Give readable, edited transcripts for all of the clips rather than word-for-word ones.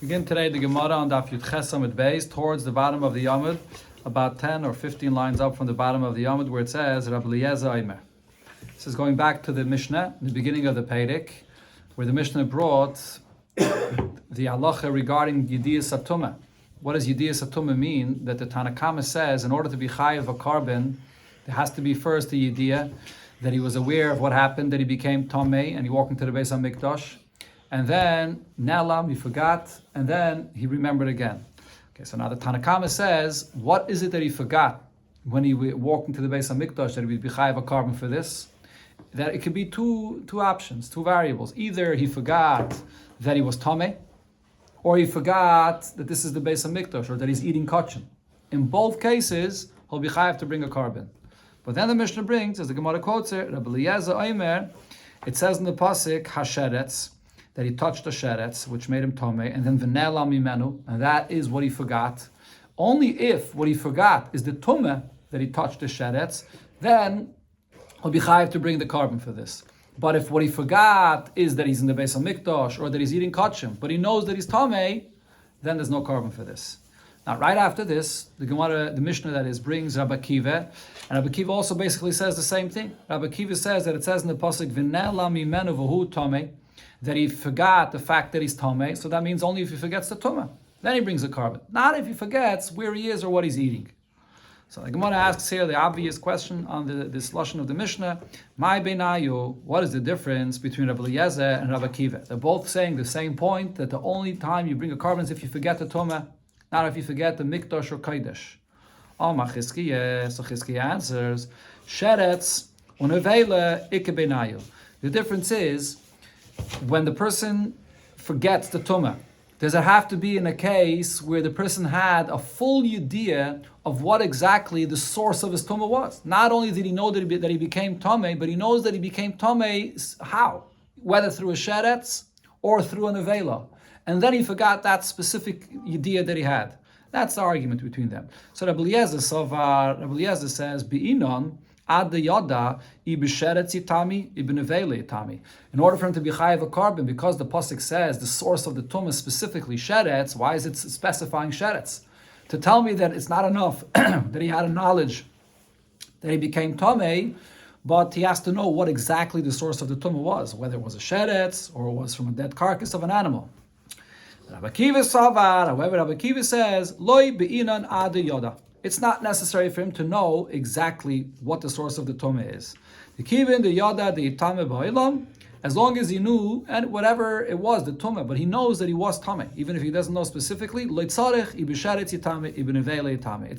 Begin today the Gemara on Daf Yud Ches Amud Beis, towards the bottom of the Yamud, about 10 or 15 lines up from the bottom of the Yamud, where it says Rabbi Eliezer Omer. This is going back to the Mishnah, the beginning of the Perek, where the Mishnah brought the halacha regarding Yediyas Atuma. What does Yediyas Atuma mean? That the Tanakama says, in order to be chayiv a carbon, there has to be first a Yediyah, that he was aware of what happened, that he became Tomei, and he walked into the Beis HaMikdash. And then, Ne'alam, he forgot, and then he remembered again. Okay, so now the Tanakama says, what is it that he forgot when he walked into the Beis HaMikdash, that he would be chayiv a carbon for this? That it could be two options, two variables. Either he forgot that he was Tomei, or he forgot that this is the Beis HaMikdash, or that he's eating kachin. In both cases, he'll be chayiv to bring a carbon. But then the Mishnah brings, as the Gemara quotes it, Rabbi Eliezer Omer, it says in the pasuk Hasheretz, that he touched the sheretz, which made him tomei, and then v'ne'elam mimenu, and that is what he forgot. Only if what he forgot is the tumah, that he touched the sheretz, then he'll be chayiv to bring the carbon for this. But if what he forgot is that he's in the Beis HaMikdash, or that he's eating kachim, but he knows that he's tomei, then there's no carbon for this. Now, right after this, the Gemara, the Mishnah that is, brings Rabbi Akiva, and Rabbi Akiva also basically says the same thing. Rabbi Akiva says that it says in the pasuk v'ne'elam mimenu v'hu tomei, that he forgot the fact that he's Tomei, so that means only if he forgets the Tumah. Then he brings a carbon. Not if he forgets where he is or what he's eating. So the Gemara asks here the obvious question on this lashon of the Mishnah, Mai beinayu, what is the difference between Rabbi Eliezer and Rabbi Akiva? They're both saying the same point, that the only time you bring a carbon is if you forget the Tumah, not if you forget the Mikdash or Kodesh. So Chizkiah answers, Sheretz unevele ikke beinayu. The difference is, when the person forgets the tumah, does it have to be in a case where the person had a full idea of what exactly the source of his tumah was? Not only did he know that he became tomei, but he knows that he became tomei how? Whether through a sheretz or through an avela. And then he forgot that specific idea that he had. That's the argument between them. So Rabbi Eliezer says, Be'inon, ad the yada, itami, itami. In order for him to be chayiv a carbon, because the pasuk says the source of the tumah specifically sheretz, why is it specifying sheretz? To tell me that it's not enough that he had a knowledge that he became tomei, but he has to know what exactly the source of the tumah was, whether it was a sheretz or it was from a dead carcass of an animal. Rabbi Akiva savar, however, Rabbi Akiva says, loy be'inan ad the yada. It's not necessary for him to know exactly what the source of the tumah is. The kivin, the yada, the itame ba'olam, as long as he knew, and whatever it was, the tumah, but he knows that he was tameh, even if he doesn't know specifically. It's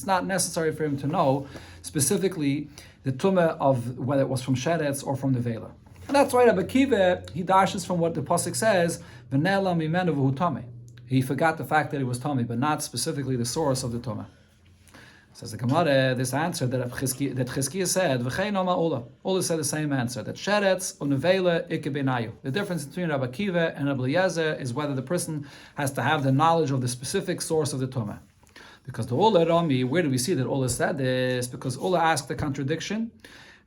not necessary for him to know specifically the tumah of whether it was from sheretz or from the vela. And that's why Rabbi Akiva, he dashes from what the pasuk says, v'ne'elam mimenu v'hu tameh. He forgot the fact that it was tameh, but not specifically the source of the tumah. Says the Gemara, this answer that Chizkiah said, V'chein Oma Ola. Ola said the same answer, that Sheretz unevela ikke beinayu. The difference between Rabbi Akiva and Rabbi Eliezer is whether the person has to have the knowledge of the specific source of the Tumah. Because the Ola Rami, where do we see that Ola said this? Because Ola asked the contradiction,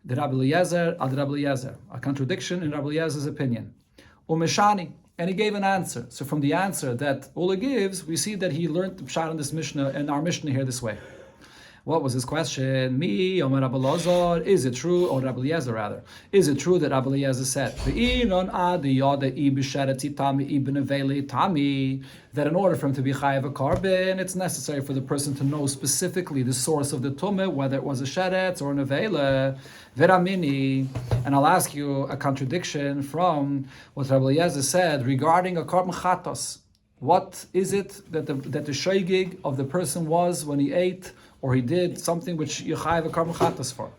the Rabbi Eliezer, a contradiction in Rabbi Eliezer's opinion. Umeshani. And he gave an answer. So from the answer that Ola gives, we see that he learned the pshat in this Mishnah, in our Mishnah here this way. What was his question? Me, Omer Rabbi Elazar, is it true, or Rabbi Eliezer rather, is it true that Rabbi Eliezer said, that in order for him to be chayav a carbon, it's necessary for the person to know specifically the source of the tumah, whether it was a sheretz or an avela, veramini. And I'll ask you a contradiction from what Rabbi Eliezer said regarding a carbon chatos. What is it that the shoygig of the person was when he ate or he did something which you chayav a carbon chatas for?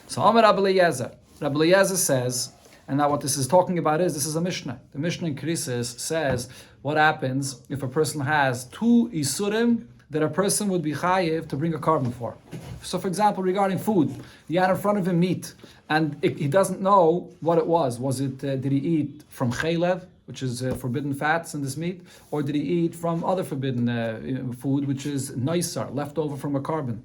So Amar Rabbi Eliezer says, and now what this is talking about is, this is a Mishnah. The Mishnah in Krisis says, what happens if a person has two isurim that a person would be chayiv to bring a carbon for? So for example, regarding food, he had in front of him meat, and he doesn't know what it was. Was it, did he eat from chaylev, which is forbidden fats in this meat, or did he eat from other forbidden food, which is noisar, left over from a carbon?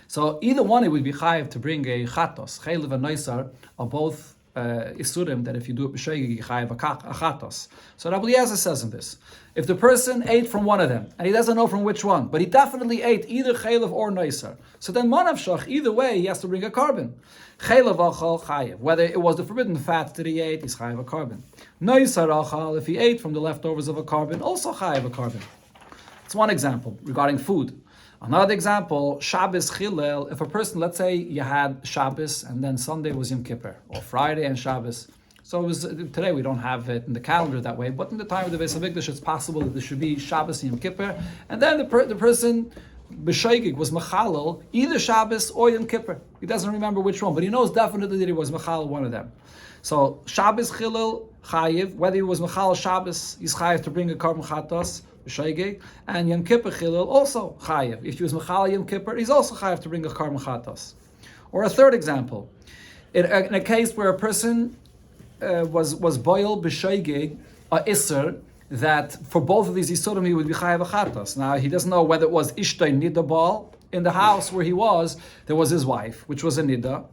So either one, it would be chayiv to bring a chatos, chaylev and noisar, are both isurim that if you do it b'shoigeg you chayav achatos. So Rabbi Eliezer says in this, if the person ate from one of them and he doesn't know from which one, but he definitely ate either chaylev or noiser, so then manav shach, either way he has to bring a carbon. Chaylev achal chayav, whether it was the forbidden fat that he ate, he's chayav a carbon. Noiser achal, if he ate from the leftovers of a carbon, also chayav a carbon. It's one example regarding food. Another example, Shabbos Chilel, if a person, let's say you had Shabbos and then Sunday was Yom Kippur, or Friday and Shabbos. So it was, today we don't have it in the calendar that way, but in the time of the Beis HaMikdash it's possible that there should be Shabbos and Yom Kippur, and then the person, B'shoigeg, was Mechalel, either Shabbos or Yom Kippur. He doesn't remember which one, but he knows definitely that he was Mechalel one of them. So Shabbos Chilel, Chayiv, whether he was Mechalel Shabbos, he's Chayiv to bring a Karban Chatos, and Yom Kippur Chilul also chayiv. If he was mechal Yom Kippur, he's also chayiv to bring a karban chatos. Or a third example, in a case where a person was boiled b'shoigeg a iser, that for both of these isurim he would be chayiv a chatos. Now he doesn't know whether it was ishtay nida bal in the house where he was. There was his wife, which was a nida,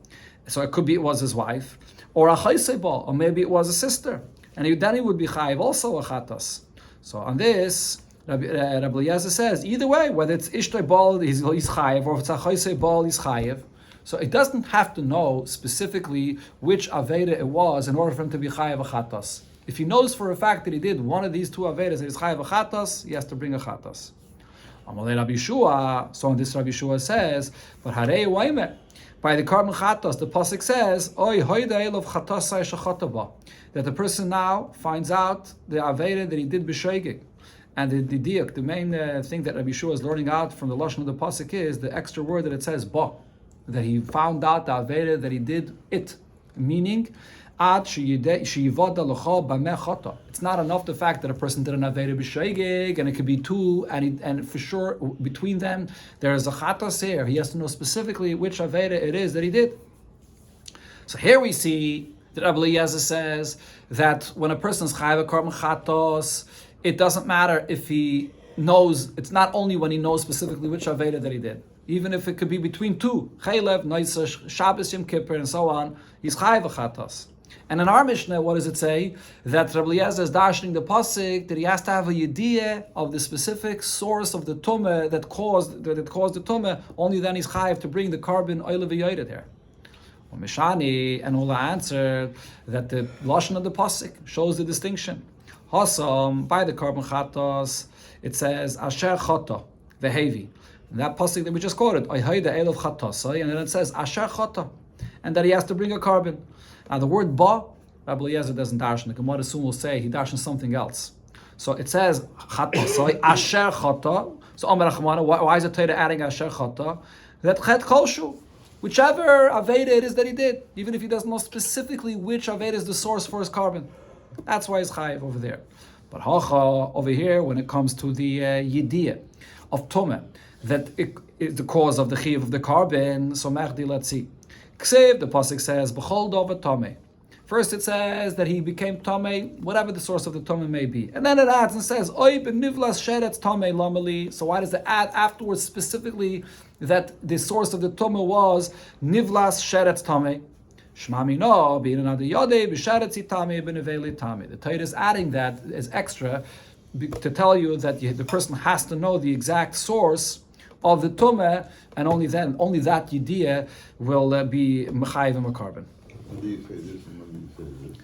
so it could be it was his wife, or a chaysei bal, or maybe it was a sister, and then he would be chayiv also a chatos. So on this, Rabbi Eliezer says, either way, whether it's Ishtay Bal, he's Chayev, or if it's Achaysei Bal, he's Chayev. So it doesn't have to know specifically which Aveda it was in order for him to be Chayev Achatas. If he knows for a fact that he did one of these two Avedas that is Chayev Achatas, he has to bring a Chatas. Amalei Rabbi Shua, so on this Rabbi Shua says, but Harei Waimer, by the Karban Chatas, the Pasuk says, Oy Hoida Elov Chatasai Shachataba, that the person now finds out the Aveda that he did b'shoigeg. And the diuk, the main thing that Rabbi Shua is learning out from the lashon of the pasuk is the extra word that it says ba, that he found out the aveda that he did it, meaning ad sheyivoda l'cha b'meh chata. It's not enough the fact that a person did an aveda b'shoigeg and it could be two, and for sure between them there is a chatas here. He has to know specifically which aveda it is that he did. So here we see that Rabbi Eliezer says that when a person is chayav a karban chatos, it doesn't matter if he knows, it's not only when he knows specifically which Aveda that he did. Even if it could be between two, Chaylev, Noisash, Shabbos, Yom Kippur, and so on, he's Chayav Achatas. And in our Mishnah, what does it say? That Rabbi Eliezer is dashing the pasuk that he has to have a yediyah of the specific source of the tumah that caused the tumah. Only then he's Chayav to bring the carbon oil of the there. Mishani, and Ula answered that the lashon of the pasuk shows the distinction. Hasam, by the karban chatos, it says asher chata vehevi. That pasuk that we just quoted, Oyhayda elov chatasai, and then it says asher chata, and that he has to bring a carbon. Now the word ba, Rabbi Eliezer doesn't darshan. The Gemara soon will say he darshans something else. So it says chatasai asher chata. So Amar Achmana, why is it Torah adding asher chata? That chet kolshu, whichever aveda it is that he did, even if he doesn't know specifically which aveda is the source for his carbon. That's why he's chayiv over there. But hacha over here, when it comes to the yediyah of tumah, that it is the cause of the chiyuv of the carbon. So mechdi, let's see. Ksiv, the pasuk says, b'chol dova tameh. First it says that he became tameh, whatever the source of the tameh may be. And then it adds and says, oy b'nivlas sheretz tameh lamali. So why does it add afterwards specifically that the source of the tameh was nivlas sheretz tameh? Shmami no, being another yodei b'sheretz tameh b'neveli tameh. The Torah is adding that as extra to tell you that the person has to know the exact source of the tumah, and only then, only that yediyah will be mechayiv and carbon. When do you say this and when do you say this?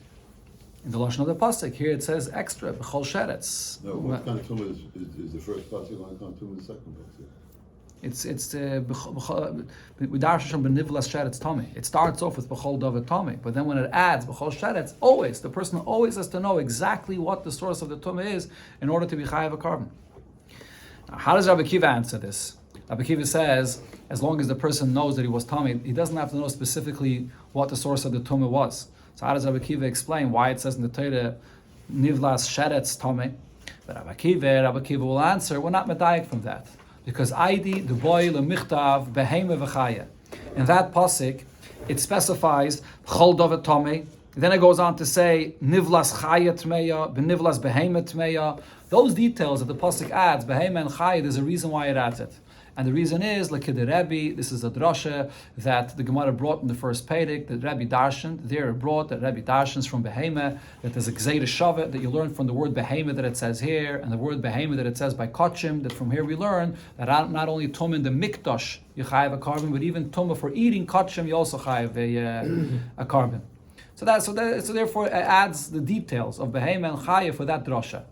In the lashon of the pasuk, here it says extra b'chol sheretz. No, what kind of tumah is the first pasuk, what kind of tumah is the second pasuk? It's we darshan b'nivlas sheretz tameh. It starts off with b'chol davar tameh, but then when it adds b'chol sheretz, always the person always has to know exactly what the source of the tumah is in order to be chayav a carbon. Now, how does Rabbi Kiva answer this? Rabbi Kiva says, as long as the person knows that he was tameh, he doesn't have to know specifically what the source of the tumah was. So how does Rabbi Kiva explain why it says in the Torah nivlas sheretz tameh? But Rabbi Kiva will answer, we're not medayik from that. Because Aidi, the boy, lemichtav, beheme v'chaya. In that pasuk, it specifies chol davar tameh. Then it goes on to say nivlas chaya tmeya, benivlas beheme tmeya. Those details that the pasuk adds, beheme and chaya, there's a reason why it adds it. And the reason is, like the Rebbe, this is a drasha that the Gemara brought in the first Pedic, that Rebbe Darshan, there it brought that Rebbe Darshans from Behema, that there's a Gzeira Shavet, that you learn from the word Behema that it says here, and the word Behema that it says by Kachim, that from here we learn that not only Tum in the Mikdash, you chayav a carbon, but even Tumah for eating Kachim, you also chayav a carbon. So therefore it adds the details of Behema and Chayav for that drasha.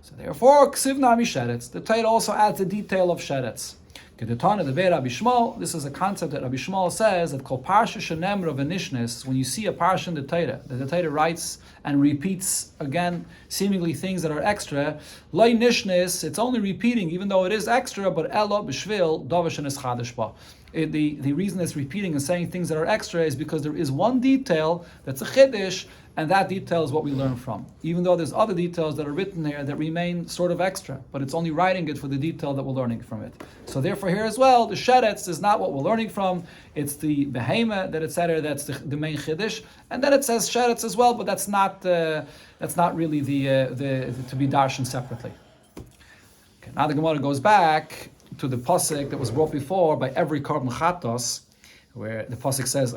So therefore, Ksiv Nami Sheretz, the Torah also adds the detail of Sheretz. Kedetana, the Be'er Rabbi Shmuel, this is a concept that Rabbi Shmuel says that Kol Parsha Shenemra V'Nishnes, when you see a Parsha in the Torah, that the Torah writes and repeats again, seemingly things that are extra, Loi Nishnes, it's only repeating, even though it is extra, but Elo B'Shvil, Dovashen is Chadash Ba. The reason it's repeating and saying things that are extra is because there is one detail that's a chiddush, and that detail is what we learn from. Even though there's other details that are written there that remain sort of extra, but it's only writing it for the detail that we're learning from it. So therefore here as well, the sheretz is not what we're learning from, it's the behema that it's said here, that's the main chiddush, and then it says sheretz as well, but that's not really the to be darshan separately. Okay, now the Gemara goes back to the pasuk that was brought before by every carbon chatos, where the pasuk says,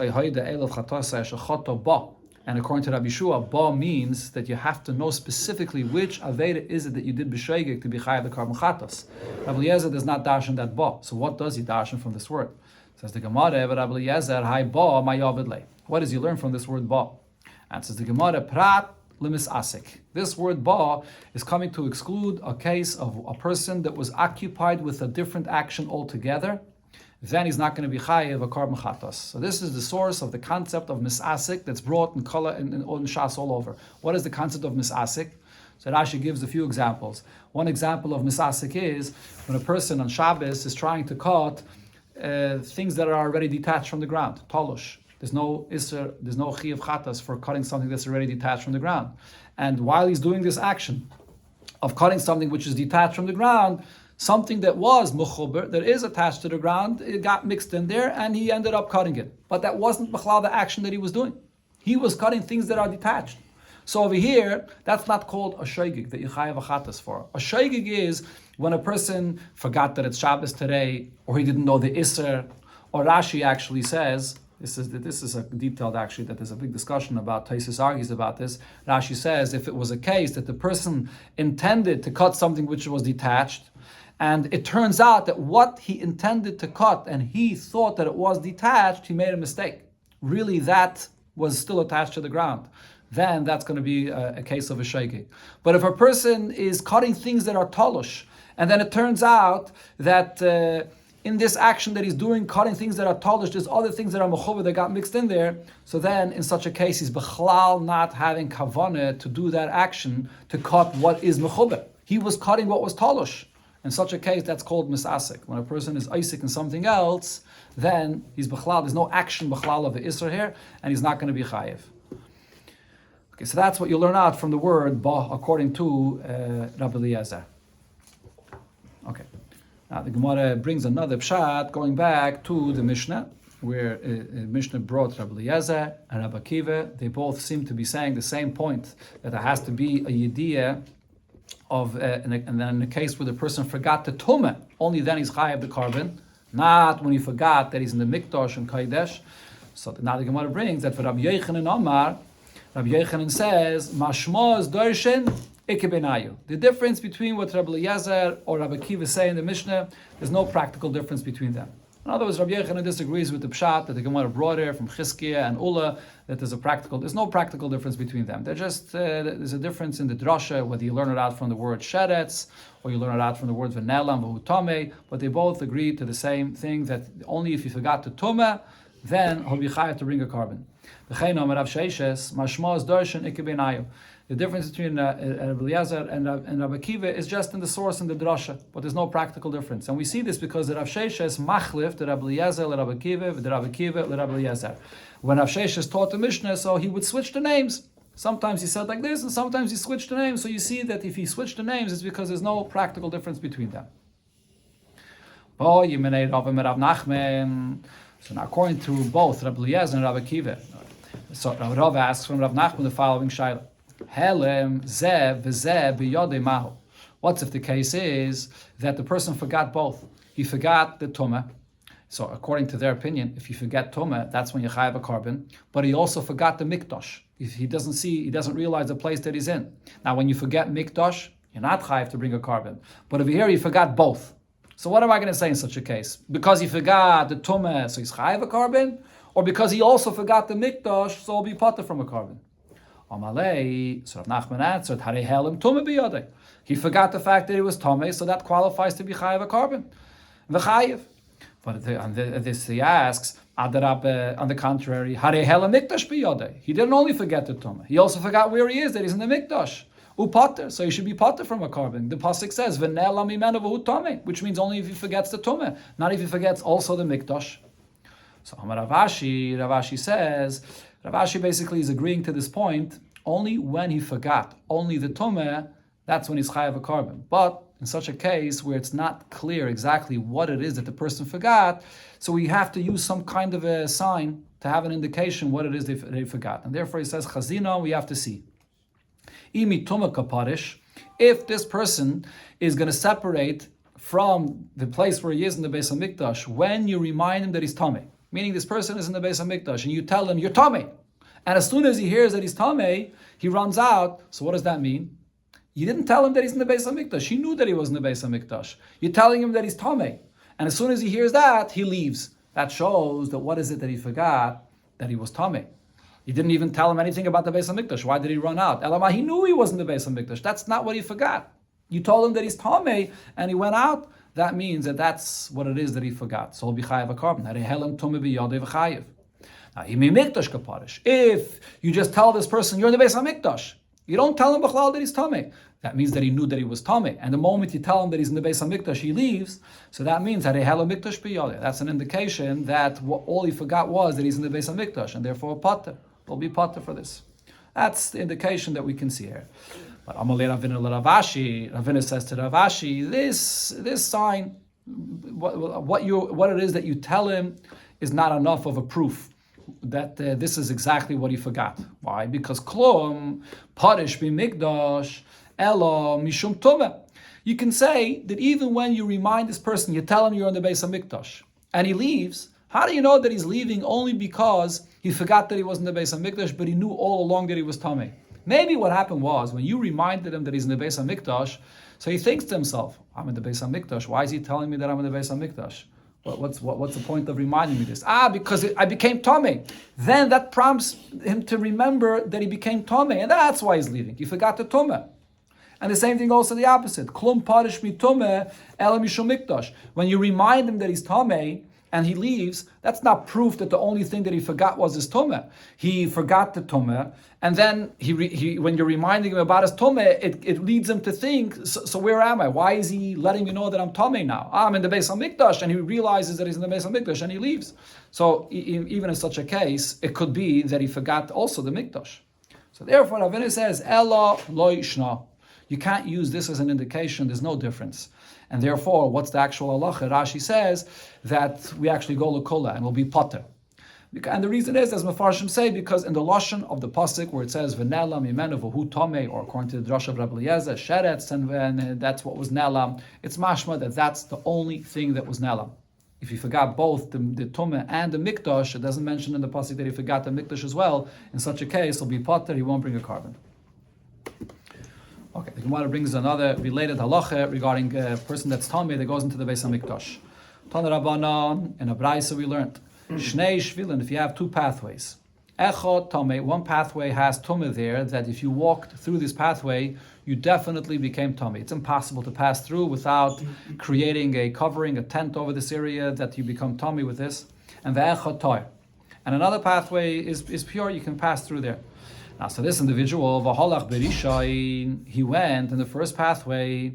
and according to Rabbi Shua, ba means that you have to know specifically which aveda is it that you did b'sheigik to be chayav the carbon chatos. Rabbi Eliezer does not darshan that ba. So what does he darshan from this word? Says the Gemara, Rabbi Eliezer, hai ba ma yavidle. What does he learn from this word ba? And says the Gemara, prat limis asik. This word ba is coming to exclude a case of a person that was occupied with a different action altogether. Then he's not going to be chayiv a carbon chatos. So this is the source of the concept of misasik that's brought in kala in shas all over. What is the concept of misasik? So Rashi gives a few examples. One example of misasik is when a person on Shabbos is trying to cut things that are already detached from the ground, tolush. There's no isser, there's no chiyav chatas for cutting something that's already detached from the ground. And while he's doing this action of cutting something which is detached from the ground, something that was mechuber, that is attached to the ground, it got mixed in there and he ended up cutting it. But that wasn't b'chlal the action that he was doing. He was cutting things that are detached. So over here, that's not called a shaygig that you chayav a chatas for. A shaygig is when a person forgot that it's Shabbos today, or he didn't know the Isser, or Rashi actually says, this is a detailed actually, that there's a big discussion about, Taisus argues about this. Rashi says if it was a case that the person intended to cut something which was detached, and it turns out that what he intended to cut and he thought that it was detached, he made a mistake. Really, that was still attached to the ground. Then that's going to be a case of a shaygig. But if a person is cutting things that are tolush, and then it turns out that in this action that he's doing, cutting things that are tolush, there's other things that are mechuber that got mixed in there, so then in such a case, he's b'chlal not having kavanah to do that action to cut what is mechuber. He was cutting what was tolush. In such a case, that's called misasik. When a person is isik in something else, then he's b'chlal. There's no action b'chlal of the isra here, and he's not going to be chayiv. Okay, so that's what you learn out from the word ba, according to Rabbi Eliezer. Okay, now the Gemara brings another pshat, going back to the Mishnah, where Mishnah brought Rabbi Eliezer and Rabbi Akiva. They both seem to be saying the same point, that there has to be a yediyah of, and then in the case where the person forgot the tumah, only then he's chayav the carbon, not when he forgot that he's in the mikdash and kaidesh. So now the Gemara brings that for Rabbi Yochanan Amar, Rabbi Yochanan says, Mashmos darshan ikebenayu. The difference between what Rabbi Eliezer or Rabbi Akiva say in the Mishnah, there's no practical difference between them. In other words, Rabbi Yochanan disagrees with the pshat that the Gemara brought here from Chizkiah and Ula, that there's no practical difference between them. They're just, there's a difference in the drasha, whether you learn it out from the word sheretz, or you learn it out from the word v'nelam, v'hutame, but they both agree to the same thing, that only if you forgot the tumah, then he'll be chayav to bring a carbon. The difference between Rabbi Eliezer and Rabbi Akiva is just in the source and the drasha, but there's no practical difference. And we see this because the Rav Sheshes machlif, the Rabbi Eliezer, the Rabbi Akiva, the Rabbi Akiva, the Rabbi Eliezer. When Rav Sheshes taught the Mishnah, so he would switch the names. Sometimes he said like this, and sometimes he switched the names. So you see that if he switched the names, it's because there's no practical difference between them. So now according to both Rabbi Eliezer and Rabbi Akiva, so Rav asks from Rav Nachman the following shayla. Helem zeh v'zeh b'yodei mahu. What's if the case is that the person forgot both? he forgot the tumah. So according to their opinion, if you forget tumah, that's when you chayav a carbon. But he also forgot the mikdash. If he doesn't realize the place that he's in. Now, when you forget mikdash, you're not chayav to bring a carbon. But over here, he forgot both. So what am I going to say in such a case? Because he forgot the tumah, so he's chayav a carbon, or because he also forgot the mikdash, so he'll be potter from a carbon. Amalei, so Rav Nachman answered, Harei helim tumah biyadei. He forgot the fact that he was tameh, so that qualifies to be chayav a carbon. V'chayiv. But this he asks, on the contrary, Harei helim mikdash biyadei. He didn't only forget the tumah, he also forgot where he is, that he's in the mikdash. Upater, so he should be potter from a carbon. The pasuk says, "V'ne'ela mimenu v'hu tameh," which means only if he forgets the tumah, not if he forgets also the mikdash. So Amar Ravashi says, Ravashi basically is agreeing to this point. Only when he forgot only the tumah, that's when he's chayav a carbon. But in such a case where it's not clear exactly what it is that the person forgot, so we have to use some kind of a sign to have an indication what it is they forgot. And therefore he says, Chazina, we have to see. If this person is going to separate from the place where he is in the Beis HaMikdash, when you remind him that he's Tameh, meaning this person is in the Beis HaMikdash, and you tell him, you're Tameh, and as soon as he hears that he's Tameh, he runs out. So what does that mean? You didn't tell him that he's in the Beis HaMikdash. He knew that he was in the Beis HaMikdash. You're telling him that he's Tameh, and as soon as he hears that, he leaves. That shows that what is it that he forgot? That he was Tameh. You didn't even tell him anything about the Beis HaMikdash. Why did he run out? Elamah, he knew he wasn't the Beis HaMikdash. That's not what he forgot. You told him that he's Tameh, and he went out. That means that that's what it is that he forgot. So he'll be chayav a carbon. Now, if you just tell this person you're in the Beis HaMikdash, you don't tell him b'chlal that he's Tameh. That means that he knew that he was Tameh. And the moment you tell him that he's in the Beis HaMikdash, he leaves. So that means that that's an indication that all he forgot was that he's in the Beis HaMikdash, and therefore potter. Will be potter for this. That's the indication that we can see here. But Amalei Ravina says to Ravashi, this sign, what it is that you tell him is not enough of a proof that this is exactly what he forgot. Why? Because klum parish b'mikdash elo mishum tumah. You can say that even when you remind this person, you tell him you're in the Beis HaMikdash, and he leaves. How do you know that he's leaving only because he forgot that he was in the Beis HaMikdash, but he knew all along that he was Tameh? Maybe what happened was, when you reminded him that he's in the Beis HaMikdash, so he thinks to himself, I'm in the Beis HaMikdash, why is he telling me that I'm in the Beis HaMikdash? What's the point of reminding me this? Because I became Tameh. Then that prompts him to remember that he became Tameh, and that's why he's leaving. He forgot the Tumah. And the same thing also the opposite. Klum parish mi Tumah ela mishum mikdash. When you remind him that he's Tameh, and he leaves, that's not proof that the only thing that he forgot was his tumah. He forgot the tumah, and then when you're reminding him about his tumah, it leads him to think, so where am I? Why is he letting me know that I'm tameh now? I'm in the Beis HaMikdash, and he realizes that he's in the Beis HaMikdash, and he leaves. So even in such a case, it could be that he forgot also the Mikdash. So therefore, Ravina says, Ella lo yishna. You can't use this as an indication, there's no difference. And therefore, what's the actual halacha? Rashi says that we actually go l'kola and we'll be potter. And the reason is, as Mefarshim say, because in the lashon of the pasuk where it says v'nela mimenu v'hu tameh, or according to the drasha of Rabbi Eliezer, sheretz, and that's what was nela. It's mashma that that's the only thing that was nela. If he forgot both the tumah and the mikdash, it doesn't mention in the pasuk that he forgot the mikdash as well. In such a case, he'll be potter. He won't bring a carbon. Okay, the Gemara brings another related halacha regarding a person that's tameh that goes into the Beis HaMikdash. Tana Rabbanan, in a brayso we learned, Shnei Shvilin, if you have two pathways. Echot tameh, one pathway has tumah there, that if you walked through this pathway, you definitely became tameh. It's impossible to pass through without creating a covering, a tent over this area, that you become tameh with this. And the echot toy. And another pathway is pure, you can pass through there. Now, so this individual, v'holach berishayin, he went in the first pathway,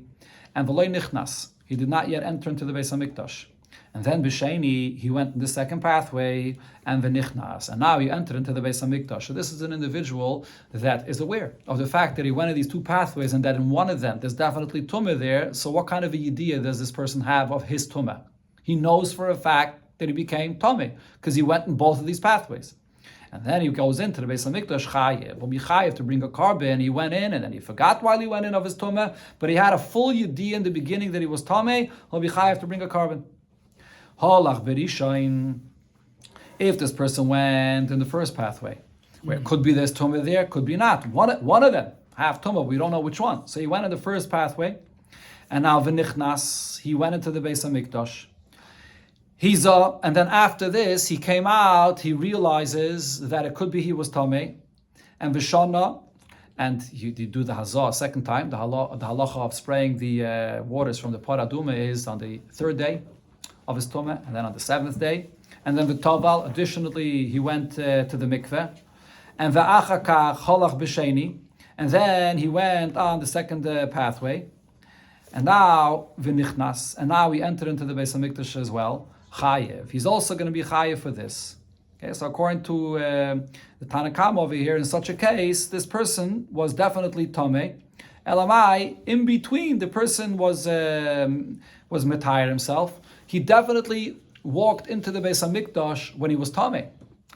and v'loy nichnas, he did not yet enter into the Beis HaMikdash. And then b'sheni, he went in the second pathway, and v'nichnas, and now he entered into the Beis HaMikdash. So this is an individual that is aware of the fact that he went in these two pathways, and that in one of them there's definitely tumah there. So what kind of a yidiyah does this person have of his tumah? He knows for a fact that he became tameh because he went in both of these pathways. And then he goes into the Beis HaMikdash chayev. Will be chayev to bring a carbon. He went in and then he forgot while he went in of his tumah, but he had a full yediyah in the beginning that he was tameh. He'll be chayev to bring a carbon. Halach berishain. If this person went in the first pathway, where it could be there's tumah there, could be not. One of them have tumah. We don't know which one. So he went in the first pathway, and now v'nichnas. He went into the Beis HaMikdash. And then after this, he came out, he realizes that it could be he was Tameh, and Vishana, and you do the Hazah a second time. The halacha of spraying the waters from the Paraduma is on the third day of his Tumah, and then on the seventh day. And then the Taval, additionally, he went to the mikveh. And V'achaka cholach b'sheni, and then he went on the second pathway. And now V'nichnas, and now we enter into the Beis HaMikdash as well. Chayev. He's also going to be chayev for this. Okay, so according to the Tanakam over here, in such a case, this person was definitely tameh. Elamai, in between, the person was metayr himself. He definitely walked into the Beis HaMikdash when he was tameh.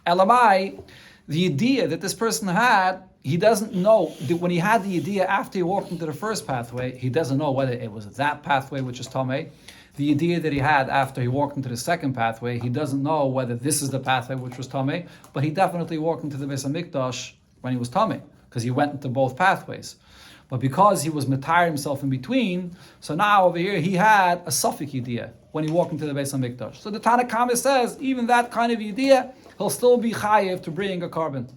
Elamai, the idea that this person had, he doesn't know, when he had the idea after he walked into the first pathway, he doesn't know whether it was that pathway which is tameh. The idea that he had after he walked into the second pathway, he doesn't know whether this is the pathway which was tameh, but he definitely walked into the Beis HaMikdash when he was tameh, because he went into both pathways. But because he was metayr himself in between, so now over here he had a suffix idea when he walked into the Beis HaMikdash. So the Tanakh says, even that kind of idea, he'll still be chayev to bring a carbon.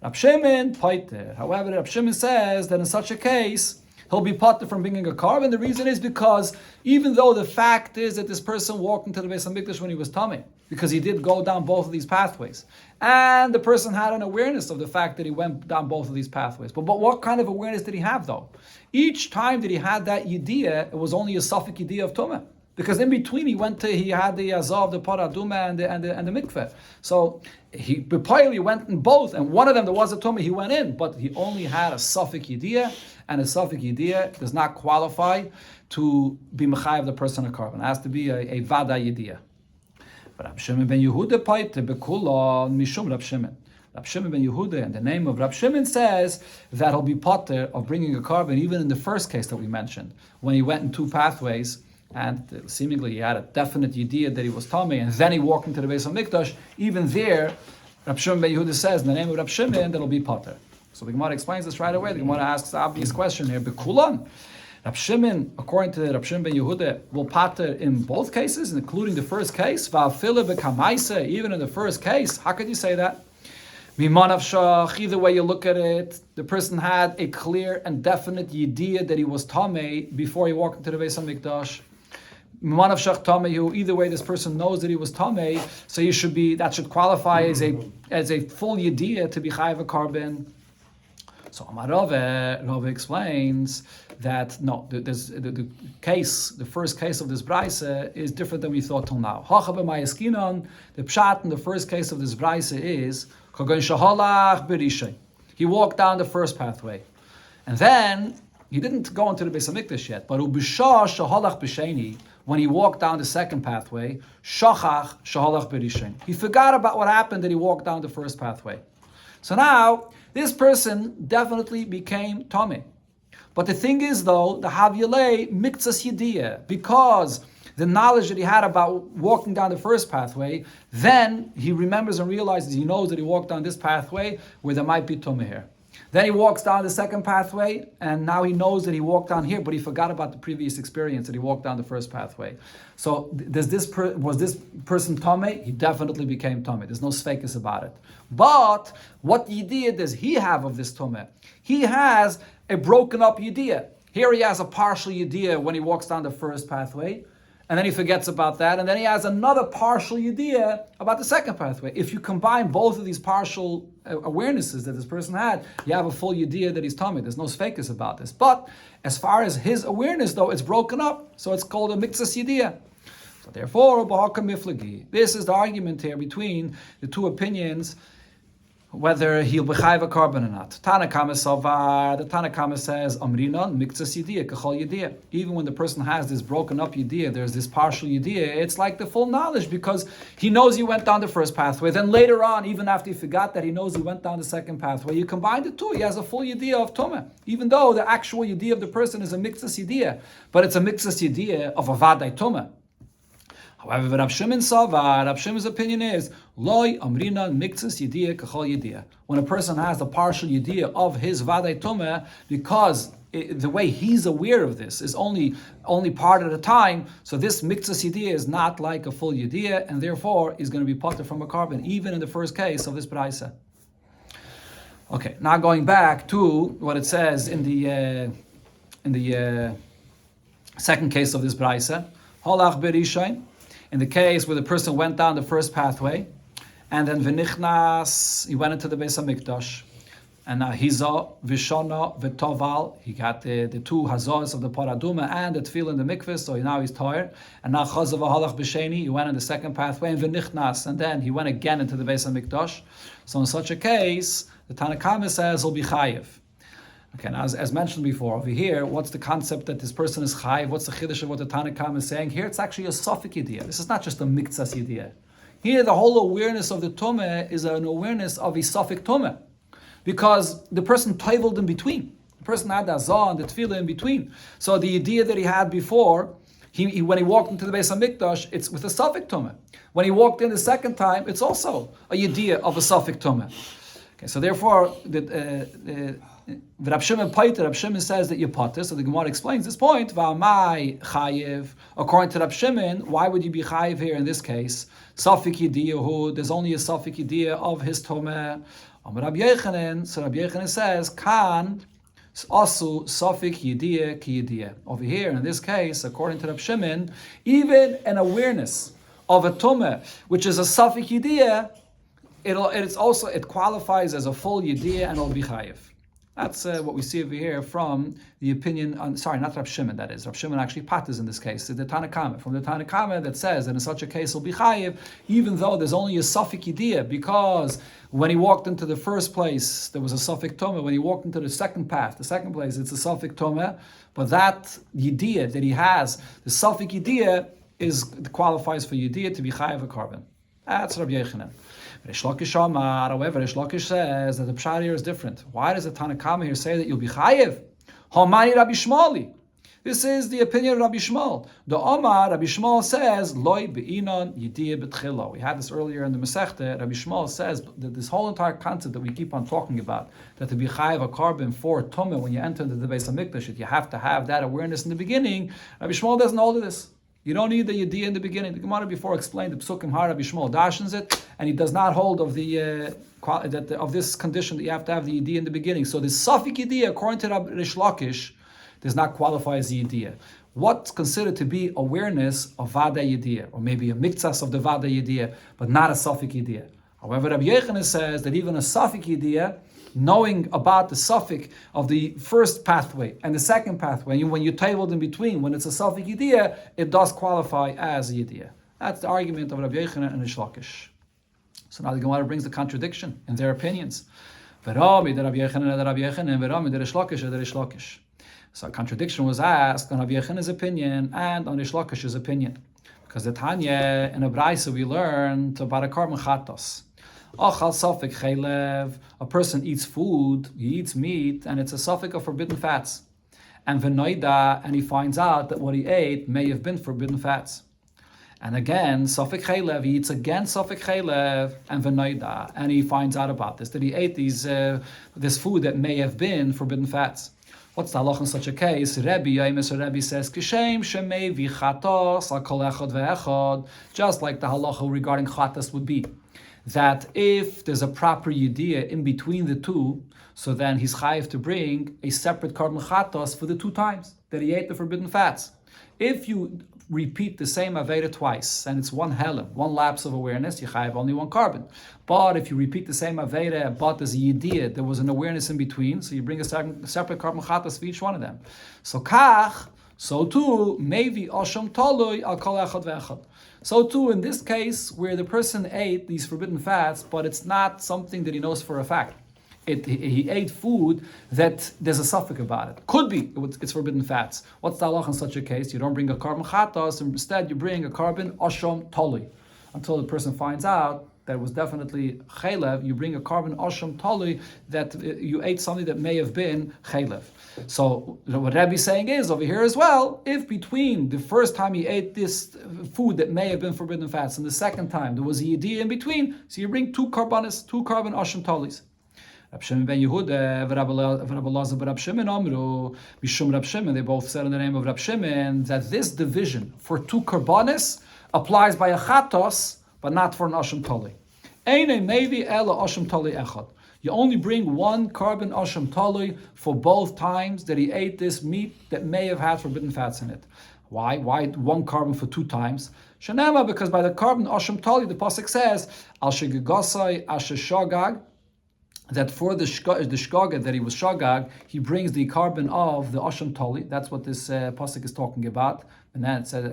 Rab Shimon, paiter. However, Rab Shimon says that in such a case, he'll be pater from bringing a carbon. The reason is because even though the fact is that this person walked into the Beis HaMikdash when he was tameh, because he did go down both of these pathways, and the person had an awareness of the fact that he went down both of these pathways. But what kind of awareness did he have though? Each time that he had that idea, it was only a suffix idea of tumah. Because in between he had the Azov, the Paraduma, and the mikveh. So he probably went in both, and one of them there was a tumah, he went in, but he only had a suffix idea, and a suffix idea does not qualify to be mechayev the person a carbon. It has to be a vada idea. But Rab Shimon ben Yehuda paiter bekulon mishum Rab Shimon. Rab Shimon ben Yehuda, and the name of Rab Shimon says that he'll be pater of bringing a carbon, even in the first case that we mentioned, when he went in two pathways, and seemingly he had a definite idea that he was tameh, and then he walked into the Beis HaMikdash. Even there, Rab Shimon ben Yehuda says in the name of Rab Shimon that'll be pater. So the Gemara explains this right away. The Gemara asks the obvious question here: Bekulan, Rab Shimon, according to Rab Shimon ben Yehuda, will pater in both cases, including the first case. Va'afile bekamaisa, even in the first case. How could you say that? Either way you look at it, the person had a clear and definite idea that he was tameh before he walked into the Beis HaMikdash. Either way, this person knows that he was tameh, so that should qualify as a full yediyah to be chayav a carbon. So Amar Rava explains that no, the first case of this brayse is different than we thought till now. The pshat in the first case of this brayse is he walked down the first pathway, and then he didn't go into the Beis HaMikdash yet. But when he walked down the second pathway, he forgot about what happened that he walked down the first pathway. So now this person definitely became tameh. But the thing is, though, the Havyalei miktsas yediyah, because the knowledge that he had about walking down the first pathway, then he remembers and realizes, he knows that he walked down this pathway where there might be tumah here. Then he walks down the second pathway, and now he knows that he walked down here, but he forgot about the previous experience that he walked down the first pathway. So was this person tameh? He definitely became tameh. There's no sfeikis about it. But what yediyah does he have of this tameh? He has a broken up yediyah. Here he has a partial yediyah when he walks down the first pathway, and then he forgets about that, and then he has another partial yediyah about the second pathway. If you combine both of these partial awarenesses that this person had, you have a full yediyah that he's tameh. There's no sfeikis about this. But as far as his awareness, though, it's broken up, so it's called a miktsas yediyah. So therefore, this is the argument here between the two opinions whether he'll be chayiv a carbon or not. Tanakama Savar, the Tanakama says, Amrinon, Miktsas Yediyah, Kachol Yediyah. Even when the person has this broken up Yediyah, there's this partial Yediyah, it's like the full knowledge because he knows he went down the first pathway. Then later on, even after he forgot that he knows he went down the second pathway, you combine the two, he has a full Yediyah of Tumah. Even though the actual Yediyah of the person is a Miktsas Yediyah, but it's a Miktsas Yediyah of a Vadai Tumah. However, Rab Shimon Savar, Rab Shimon's opinion is, Loi Amrina Miktsas Yediyah Kachol Yediyah. When a person has the partial Yediyah of his Vadai Tumah, because the way he's aware of this is only part at a time, so this Miktsas Yediyah is not like a full Yediyah, and therefore is going to be potter from a carbon, even in the first case of this Braisa. Okay, now going back to what it says in the second case of this Braisa, Holach Berishain. In the case where the person went down the first pathway, and then v'nichnas, he went into the Beis HaMikdash, and now Hiza, Vishona, V'toval, he got the two hazos of the Paraduma and the Tefillah in the mikveh, so now he's tired. And now Chazav Halach B'Sheni, he went in the second pathway, and v'nichnas, and then he went again into the Beis HaMikdash. So in such a case, the Tanakama says he'll be chayiv. Okay, now as mentioned before, over here, what's the concept that this person is chayiv? What's the chiddush of what the Tanakhama is saying? Here it's actually a Safik Yediyah. This is not just a Miktsas Yediyah. Here the whole awareness of the Tumah is an awareness of a Safik Tumah. Because the person toiveled in between. The person had the Azah and the Tefillah in between. So the Yediyah that he had before, he when he walked into the Beis HaMikdash, it's with a Safik Tumah. When he walked in the second time, it's also a Yediyah of a Safik Tumah. Okay, so therefore, Rab Shimon Paiter, Rab Shimon says that you potter. So the Gemara explains this point. V'amai chayiv. According to Rab Shimon, why would you be chayiv here in this case? Safik Yediyah, there's only a Safik Yediyah of his Tomeh. Rabbi Yechanan, so Rabbi Yechanan says, Kan asu Safik Yediyah ki Yediyah. Over here, in this case, according to Rab Shimon, even an awareness of a Tomeh, which is a Safik Yediyah, it qualifies as a full Yediyah and it'll be chayiv. That's what we see over here from the opinion, not Rab Shimon, that is. Rab Shimon actually patters in this case, the Tanakama. From the Tanakama that says that in such a case will be chayiv, even though there's only a Safik Yediyah, because when he walked into the first place, there was a Safik Tomeh. When he walked into the second path, the second place, it's a Safik Tomeh. But that Yediyah that he has, the Safik Yediyah, qualifies for Yediyah to be chayiv a carbon. That's Rabbi Yechanan. However, Rish Lakish says that the pshat here is different. Why does the Tanakama here say that you'll be chayiv? Homani Rabbi Shmali. This is the opinion of Rabbi Shmuel. The Omar, Rabbi Shmuel says, Loi be'inon yediyah b'tchila. We had this earlier in the Masechta. Rabbi Shmuel says that this whole entire concept that we keep on talking about, that to be chayiv a carbon for tumah when you enter into the Beis HaMikdash, you have to have that awareness in the beginning. Rabbi Shmuel doesn't hold to this. You don't need the Yediyah in the beginning. The Gemara before explained the Psukim Har Rabbi Shmuel dashens it, and he does not hold of the of this condition that you have to have the Yediyah in the beginning. So the Safik Yediyah, according to Rabbi Rish Lakish, does not qualify as the Yediyah. What's considered to be awareness of Vada Yediyah, or maybe a Miktsas of the Vada Yediyah, but not a Safik Yediyah. However, Rabbi Yechanan says that even a Safik Yediyah, knowing about the suffix of the first pathway and the second pathway, when you tabled in between, when it's a Safik Yediyah, it does qualify as a Yediyah. That's the argument of Rabbi Yechanan and Rish Lakish. So now the Gemara brings the contradiction in their opinions. V'rami de Rabbi Yechanan de Rabbi Yechanan, v'rami de Rish Lakish de Rish Lakish. So a contradiction was asked on Rabbi Yechanan's opinion and on Rish Lakish's opinion. Because the Tanya, in a Braisa we learned about a carbon chatos. Achal safik chaylev, a person eats food, he eats meat, and it's a safik of forbidden fats. And v'noida, and he finds out that what he ate may have been forbidden fats. And again, safik chaylev, he eats again safik chaylev, and v'noida, and he finds out about this, that he ate this food that may have been forbidden fats. What's the halach in such a case? Rebbe says, Kishem shemei v'chatos al kol echad ve'echad, just like the halacha regarding chatas would be. That if there's a proper yediyah in between the two, so then he's chayiv to bring a separate carbon chatos for the two times that he ate the forbidden fats. If you repeat the same aveda twice, and it's one helam, one lapse of awareness, you chayiv only one carbon. But if you repeat the same aveda, but there's a yediyah, there was an awareness in between, so you bring a separate carbon chatos for each one of them. So kach, So too, maybe Osham Tolui al Kol Echad Ve'echad. So too, in this case, where the person ate these forbidden fats, but it's not something that he knows for a fact. He ate food that there's a suffix about it. Could be it's forbidden fats. What's the halach in such a case? You don't bring a carbon chatos, instead you bring a carbon osham toli. Until the person finds out that it was definitely chaylev, you bring a carbon osham toli that you ate something that may have been chaylev. So what Rabbi is saying is over here as well, if between the first time he ate this food that may have been forbidden fats and the second time there was a yediyah in between, so you bring two carbon osham tolis. Rab Shimon ben Yehuda, Rab Elazar ben Rab Shimon Amru, Mishum Rab Shimon, they both said in the name of Rab Shimon that this division for two karbanis applies by a chatos, but not for an asham tali. Eine mevi ela asham tali echad. You only bring one carbon asham tali for both times that he ate this meat that may have had forbidden fats in it. Why? Why one carbon for two times? Shanema, because by the carbon asham tali, the pasuk says, al shegagosai asher shagag, that for the shkagad that he was shagag, he brings the carbon of the asham tali. That's what this pasuk is talking about. And then it says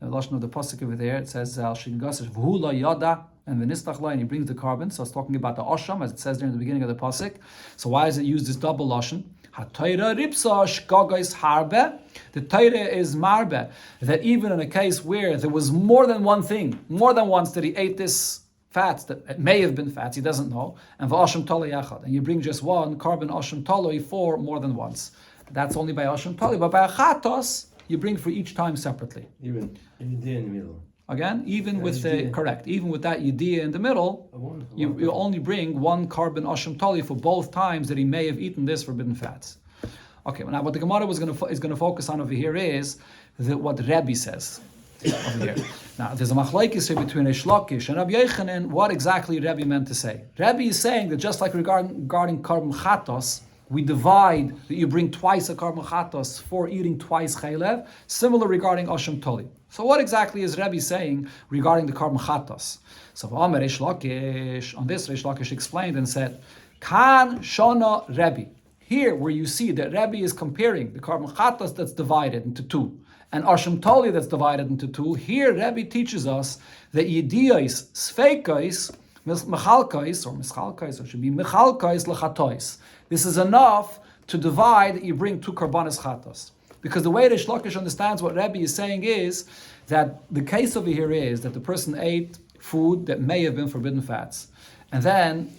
the lashon of the pasuk over there. It says al shigagasash v'hu la yada, and the nistachla, and he brings the carbon. So it's talking about the asham, as it says there in the beginning of the pasuk. So why does it use this double lashon? HaTorah ripsa shkagais harbe. The Torah is marbe, that even in a case where there was more than one thing, more than once that he ate this fats that it may have been fats, he doesn't know, and v'asham tali yachad, and you bring just one carbon asham tali for more than once. That's only by asham tali, but by a chatos, you bring for each time separately. Even in the middle. Again, even with the correct, even with that yediyah in the middle, you only bring one carbon asham tali for both times that he may have eaten this forbidden fats. Okay, now what the Gemara is going to focus on over here is what Rebbe says over here. Now, there's a machlokes here between Reish Lakish and Rabbi Yochanan. What exactly Rebbe meant to say? Rebbe is saying that just like regarding carbon chatos, we divide that you bring twice a carbon chatos for eating twice chaylev. Similar regarding asham toli. So what exactly is Rebbe saying regarding the carbon chatos? So Amar Reish Lakish, on this Reish Lakish explained and said, Kan shona Rebbe. Here, where you see that Rebbe is comparing the carbon chatos that's divided into two, and asham toli that's divided into two, here Rebbe teaches us that yediyos, sfeikos, mechalkos, or mischalkos, or should be mechalkos lechatois. This is enough to divide that you bring two karbanis chatos. Because the way Reish Lakish understands what Rebbe is saying is that the case over here is that the person ate food that may have been forbidden fats, and then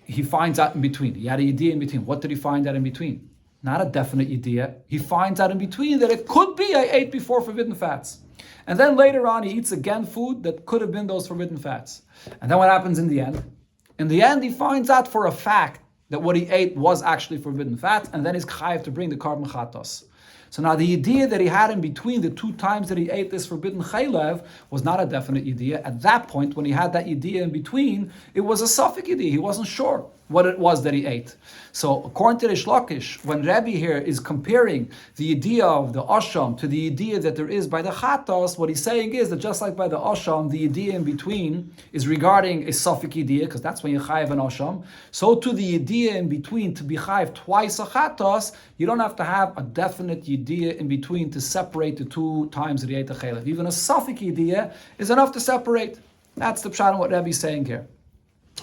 he finds out in between. He had a yediyah in between. What did he find out in between? Not a definite idea. He finds out in between that it could be I ate before forbidden fats. And then later on he eats again food that could have been those forbidden fats. And then what happens in the end? In the end he finds out for a fact that what he ate was actually forbidden fats, and then he's chayav to bring the carbon chatos. So now the idea that he had in between the two times that he ate this forbidden chaylev was not a definite idea. At that point, when he had that idea in between, it was a suffix idea. He wasn't sure what it was that he ate. So according to Reish Lakish, when Rebbe here is comparing the idea of the asham to the idea that there is by the chatos, what he's saying is that just like by the asham, the idea in between is regarding a suffix idea, because that's when you chayiv an asham. So to the idea in between to be chayiv twice a chatos, you don't have to have a definite idea in between to separate the two times that he ate the chaylev. Even a suffix idea is enough to separate. That's the pshat on what Rebbe is saying here.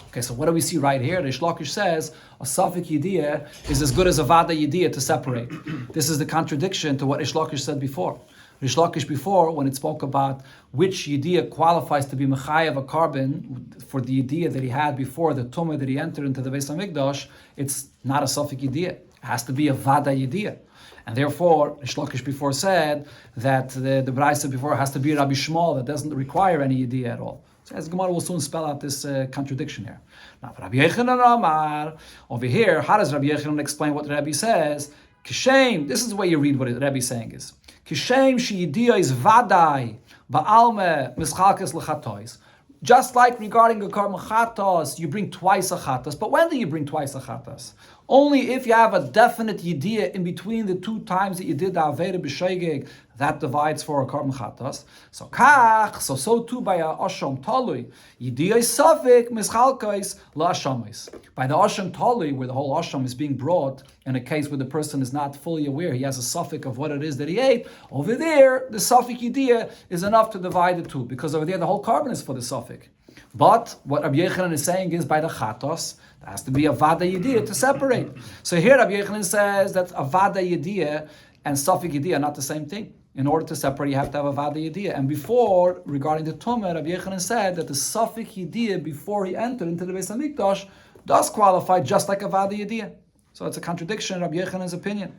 Okay, so what do we see right here? Reish Lakish says a suffix yediyah is as good as a vada yediyah to separate. This is the contradiction to what Reish Lakish said before. Reish Lakish before, when it spoke about which yediyah qualifies to be mechayev a carbon for the yediyah that he had before the tumah that he entered into the Beis Hamikdash, it's not a suffix yediyah. It has to be a vada yediyah. And therefore, Reish Lakish before said that the Braisa before has to be Rabbi Shmuel that doesn't require any yediyah at all. So as Gemara will soon spell out this contradiction here. Now, Rabbi Yochanan Amar, over here, how does Rabbi Yochanan explain what Rabbi says? Kishem, this is the way you read what Rabbi is saying is. Kishem she'yediyah is vadai, ba'alme mischalkes l'chatois. Just like regarding a carbon chatos, you bring twice a chatos. But when do you bring twice a chatos? Only if you have a definite yidiyah in between the two times that you did the aveda b'sheigeg, that divides for a korban chatas. So too by a asham talui, yidiyah safik mischalkais la'ashamis. By the asham talui, where the whole asham is being brought, in a case where the person is not fully aware, he has a suffix of what it is that he ate. Over there, the suffix yidiyah is enough to divide the two, because over there the whole korban is for the suffix. But what Rabbi Yechanan is saying is by the chatos, there has to be a vada yediyah to separate. So here Rabbi Yechanan says that a vada yediyah and suffix yediyah are not the same thing. In order to separate, you have to have a vada yediyah. And before, regarding the tumah, Rabbi Yechanan said that the suffix yediyah before he entered into the Beis Hamikdash does qualify just like a vada yediyah. So it's a contradiction in Rabbi Yechanan's opinion.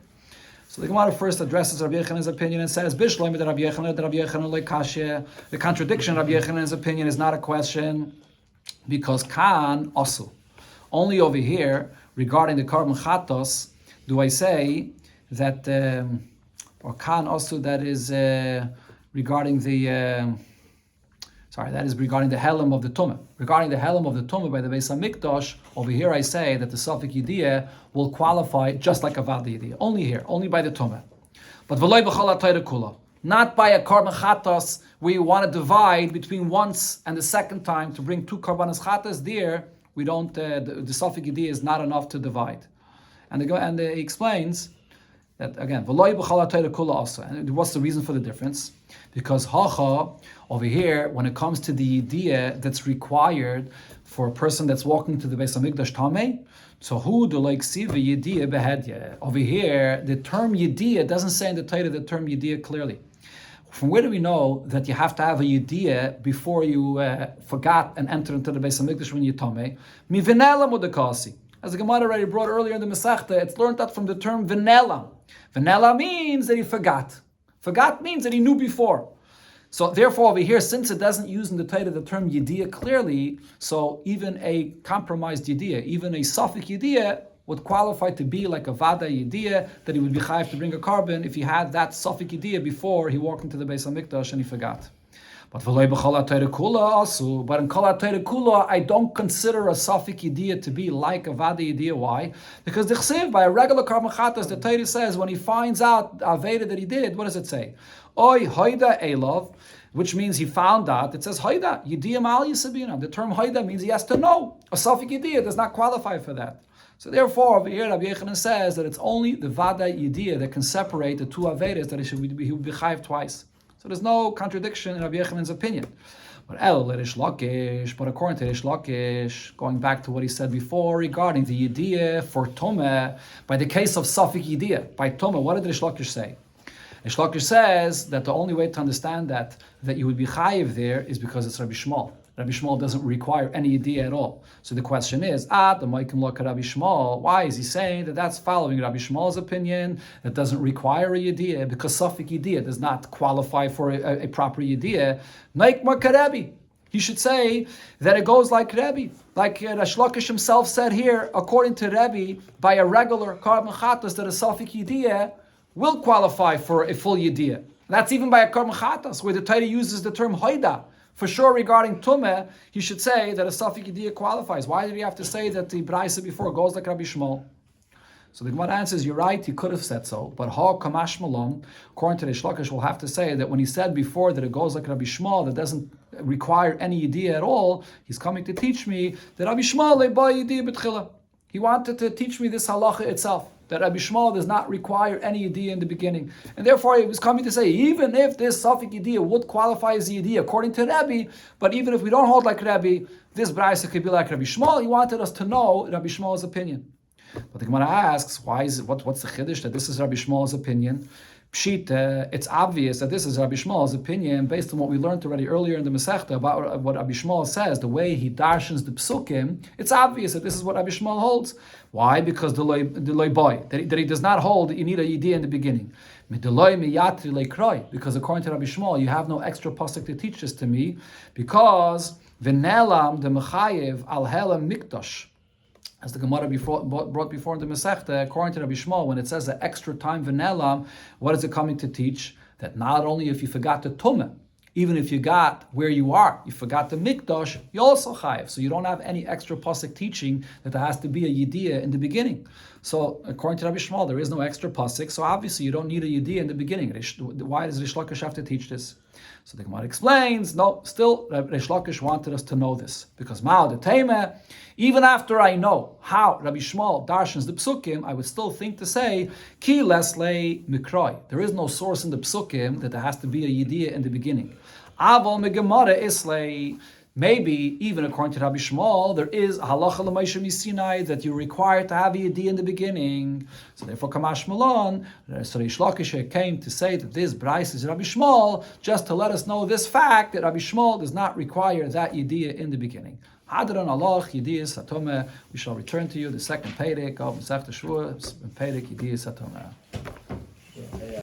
So the Gemara first addresses Rabbi Yechanan's opinion and says, Bishloim that Rabbi Yechanan leikashya. The contradiction of Rabbi Yechanan's opinion is not a question, because Kan also. Only over here, regarding the korban chatos, do I say that, or Kan also, that is regarding the, that is regarding the helam of the tumah. Regarding the helam of the tumah by the Beis Hamikdash, over here I say that the suffix yidiyah will qualify just like a vada yidiyah. Only here, only by the tumah. But v'loy b'chol ha'torah kula. Not by a korban chatos where you want to divide between once and the second time to bring two korbanos chatos. There, we don't. The suffix yidiyah is not enough to divide. And he explains that again, v'loy b'chol ha'torah kula also. And what's the reason for the difference? Because hacha over here, when it comes to the yidiyah that's required for a person that's walking to the Beis Hamikdash tamei, so who do like siva yidiyah behedya? Over here, the term yidiyah doesn't say in the Torah the term yidiyah clearly. From where do we know that you have to have a yidiyah before you forgot and enter into the Beis Hamikdash when you're tamei? Mi v'nela mudakasi. As the Gemara already brought earlier in the Masechta, it's learned that from the term v'nela. V'nela means that he forgot. Forgot means that he knew before. So therefore over here, since it doesn't use in the Torah the term yidiyah clearly, so even a compromised yidiyah, even a suffix yidiyah would qualify to be like a vada yidiyah, that he would be chayav to bring a korban if he had that suffix yidiyah before he walked into the Beis Hamikdash and he forgot. But v'lei b'chol ha'torah kula also. But in kol ha'torah kula, I don't consider a suffix yidiyah to be like a vada yidiyah. Why? Because the chsiv by a regular korban chatas, the Torah says when he finds out aveda that he did, what does it say? Oy hoida elov, which means he found out. It says hoida yidiyah mal yisabina. The term hoida means he has to know. A suffix yidiyah does not qualify for that. So therefore, over here, Rabbi Yechanan says that it's only the vada yidiyah that can separate the two avedas, that he would be chayav twice. So there's no contradiction in Rabbi Yechanan's opinion. But according to Rish Lakish, going back to what he said before regarding the yidiyah for Tumah, by the case of suffix yidiyah, by Tumah, what did Rish Lakish say? Rish Lakish says that the only way to understand that you would be chayiv there is because it's Rabbi Shmuel. Rabbi Shmuel doesn't require any yidiyah at all. So the question is, the Maikim Lok Rabbi Shmuel, why is he saying that that's following Rabbi Shmuel's opinion, that doesn't require a yidiyah, because suffix yidiyah does not qualify for a proper yidiyah? Naik Makarebi. He should say that it goes like Rebbe. Like Rish Lakish himself said here, according to Rebbe, by a regular korban chatas, that a suffix yidiyah will qualify for a full yidiyah. That's even by a korban chatas, where the Torah uses the term hoida. For sure, regarding Tumeh, he should say that a suffix yidiyah qualifies. Why did he have to say that the Braisa before goes like Rabbi Shmuel? So the Gemara answers, you're right, he could have said so, but ha kamash malom, according to Rish Lakish, will have to say that when he said before that it goes like Rabbi Shmuel, that doesn't require any yidiyah at all, he's coming to teach me that Rabbi Shmuel leba yidiyah b'tchila. He wanted to teach me this halacha itself, that Rabbi Shmuel does not require any yidiyah in the beginning. And therefore he was coming to say, even if this suffix yidiyah would qualify as a yidiyah according to Rabbi, but even if we don't hold like Rabbi, this braisa could be like Rabbi Shmuel. He wanted us to know Rabbi Shmuel's opinion. But the Gemara asks, what's the chiddush that this is Rabbi Shmuel's opinion? Pshit, it's obvious that this is Rabbi Shmuel's opinion based on what we learned already earlier in the Masechta about what Rabbi Shmuel says, the way he darshans the psukim. It's obvious that this is what Rabbi Shmuel holds. Why? Because the loy boy, that he does not hold that you need a yidiyah in the beginning. Because according to Rabbi Shmuel, you have no extra pasuk to teach this to me, because v'nelam the mechayev al helam mikdash. As the Gemara brought before in the Masechta, according to Rabbi Shmuel, when it says the extra time v'nelam, what is it coming to teach? That not only if you forgot the tumah, even if you got where you are, you forgot the mikdash, you also chayiv. So you don't have any extra pasuk teaching that there has to be a yidiyah in the beginning. So according to Rabbi Shmuel, there is no extra pasuk. So obviously you don't need a yediyah in the beginning. Why does Rish Lakish have to teach this? So the Gemara explains, no, still Rish Lakish wanted us to know this. Because Ma'al de Teimeh, even after I know how Rabbi Shmuel darshans the psukim, I would still think to say, Ki leslei mikroi. There is no source in the psukim that there has to be a yediyah in the beginning. Aval megemara islei. Maybe, even according to Rabbi Shmuel, there is a halacha l'maisha misinai that you're required to have a yediyah in the beginning. So therefore, Kamash Malon, so Rish Lakish came to say that this brais is Rabbi Shmuel, just to let us know this fact that Rabbi Shmuel does not require that yediyah in the beginning. Hadran Allah, yediyah satome. We shall return to you the second Perek of Masechta Shevuos, Perek yediyah satome.